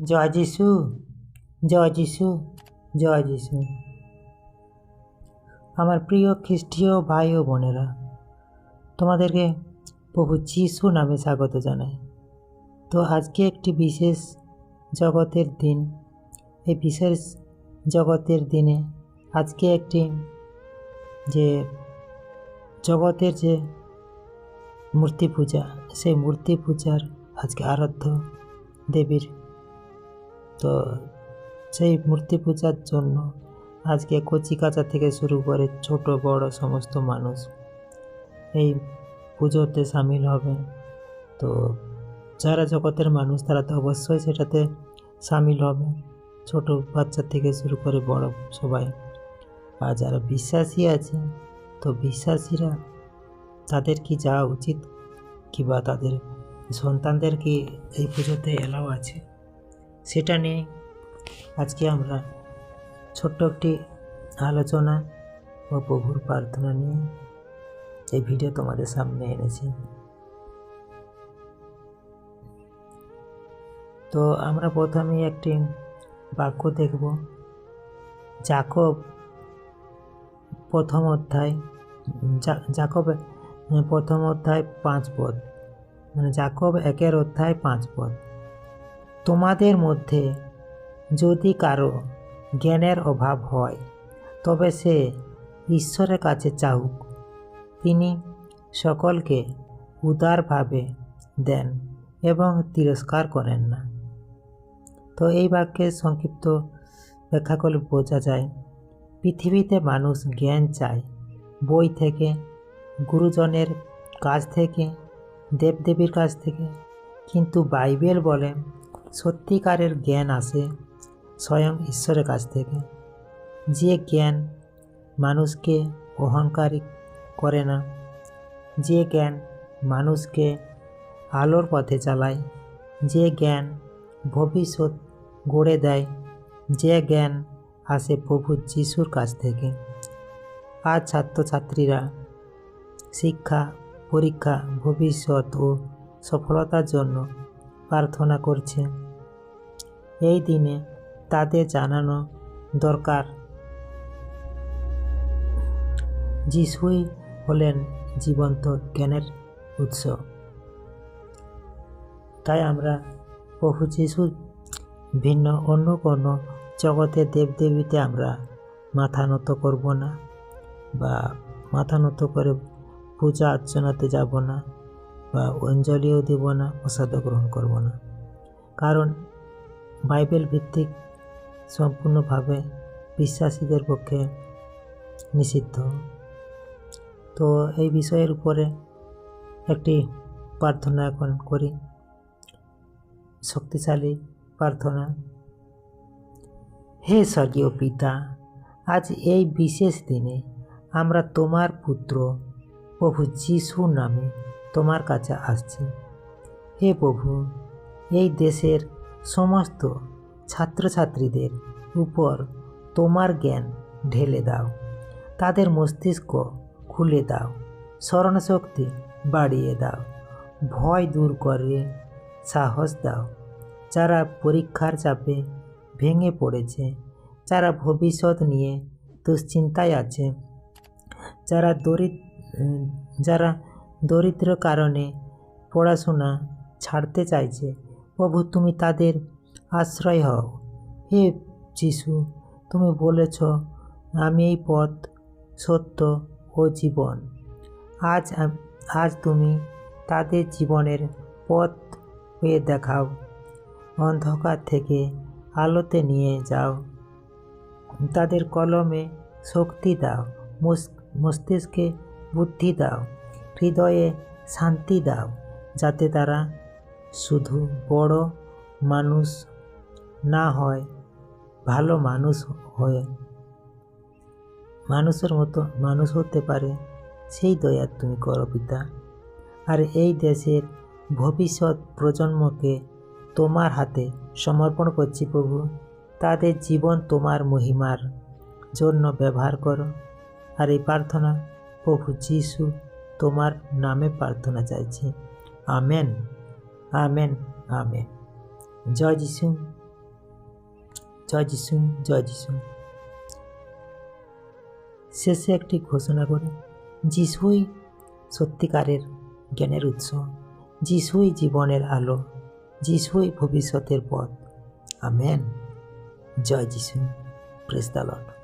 জয় যিশু, জয় যিশু, জয় যিশু। আমার প্রিয় খ্রিস্টীয় ভাই ও বোনেরা, তোমাদেরকে প্রভু যিশু নামে স্বাগত জানাই। তো আজকে একটি বিশেষ জগতের দিন। এই বিশেষ জগতের দিনে আজকে একটি যে জগতের যে মূর্তি পূজা, সেই মূর্তি পূজার আজকে আরাধ্য দেবীর, তো সেই মূর্তি পূজার জন্য আজকে কচিকাঁচা থেকে শুরু করে ছোট বড় সমস্ত মানুষ এই পুজোতে সামিল হবে। তো যারা জগতের মানুষ তারা তো অবশ্যই সেটাতে সামিল হবে, ছোট বাচ্চা থেকে শুরু করে বড় সবাই। আর যারা বিশ্বাসী আছে, তো বিশ্বাসীরা তাদের কি যাওয়া উচিত, কিংবা তাদের সন্তানদের কি এই পুজোতে এলাও আছে, সেটা নিয়ে আজকে আমরা ছোট্ট একটি আলোচনা ও প্রভুর প্রার্থনা নিয়ে এই ভিডিও তোমাদের সামনে এনেছি। তো আমরা প্রথমে একটি বাক্য দেখব, যাকব প্রথম অধ্যায়, যাকব প্রথম অধ্যায় 5 পদ, মানে যাকব 1 অধ্যায় 5 পদ। তোমাদের মধ্যে যদি কারো জ্ঞানের অভাব হয়, তবে সে ঈশ্বরের কাছে চাহুক, তিনি সকলকে উদারভাবে দেন এবং তিরস্কার করেন না। তো এই বাক্যের সংক্ষিপ্ত ব্যাখ্যা করলে বোঝা যায়, পৃথিবীতে মানুষ জ্ঞান চায় বই থেকে, গুরুজনের কাছ থেকে, দেবদেবীর কাছ থেকে, কিন্তু বাইবেল বলে সত্যিকারের জ্ঞান আসে স্বয়ং ঈশ্বরের কাছ থেকে। যে জ্ঞান মানুষকে অহংকারী করে না, যে জ্ঞান মানুষকে আলোর পথে চালায়, যে জ্ঞান ভবিষ্যৎ গড়ে দেয়, যে জ্ঞান আসে প্রভু যিশুর কাছ থেকে। আজ ছাত্রছাত্রীরা শিক্ষা, পরীক্ষা, ভবিষ্যৎ ও সফলতার জন্য প্রার্থনা করছে। এই দিনে তাদের জানানো দরকার, যিশুই হলেন জীবন্ত জ্ঞানের উৎস। তাই আমরা প্রভু যিশুর ভিন্ন অন্য কোনো জগতের দেবদেবীতে আমরা মাথা নত করব না, বা মাথা নত করে পূজা অর্চনাতে যাব না, বা অঞ্জলিও দেব না, প্রসাদ গ্রহণ করব না, কারণ বাইবেল ভিত্তিক সম্পূর্ণভাবে বিশ্বাসীদের পক্ষে নিষিদ্ধ। তো এই বিষয়ের উপরে একটি প্রার্থনা এখন করি, শক্তিশালী প্রার্থনা। হে স্বর্গীয় পিতা, আজ এই বিশেষ দিনে আমরা তোমার পুত্র প্রভু যিশুর নামে তোমার কাছে আসছি। হে প্রভু, এই দেশের সমস্ত ছাত্রছাত্রীদের উপর তোমার জ্ঞান ঢেলে দাও, তাদের মস্তিষ্ক খুলে দাও, স্মরণশক্তি বাড়িয়ে দাও, ভয় দূর করে সাহস দাও। যারা পরীক্ষার চাপে ভেঙে পড়েছে, যারা ভবিষ্যৎ নিয়ে দুশ্চিন্তায় আছে, যারা দরিদ্র কারণে পড়াশোনা ছাড়তে চাইছে, প্রভু তুমি তাদের আশ্রয় হও। হে যিশু, তুমি বলেছ আমি এই পথ, সত্য ও জীবন। আজ তুমি তাদের জীবনের পথ হয়ে দেখাও, অন্ধকার থেকে আলোতে নিয়ে যাও, তাদের কলমে শক্তি দাও, মস্তিষ্কে বুদ্ধি দাও, হৃদয়ে শান্তি দাও, যাতে তারা শুধু বড় মানুষ না হয়, ভালো মানুষ হয়ে মানুষের মতো মানুষ হতে পারে, সেই দয়া তুমি করো পিতা। আর এই দেশের ভবিষ্যৎ প্রজন্মকে তোমার হাতে সমর্পণ করছি প্রভু, তাদের জীবন তোমার মহিমার জন্য ব্যবহার করো। আর এই প্রার্থনা প্রভু যিশু তোমার নামে প্রার্থনা চাইছি। Amen, amen, amen. জয় যিশু, জয় যিশু, জয় যিশু। শেষে একটি ঘোষণা করে, যিশুই সত্যিকারের জ্ঞানের উৎস, যিশুই জীবনের আলো, যিশুই ভবিষ্যতের পথ। আমেন। জয় যিশু। Praise the Lord.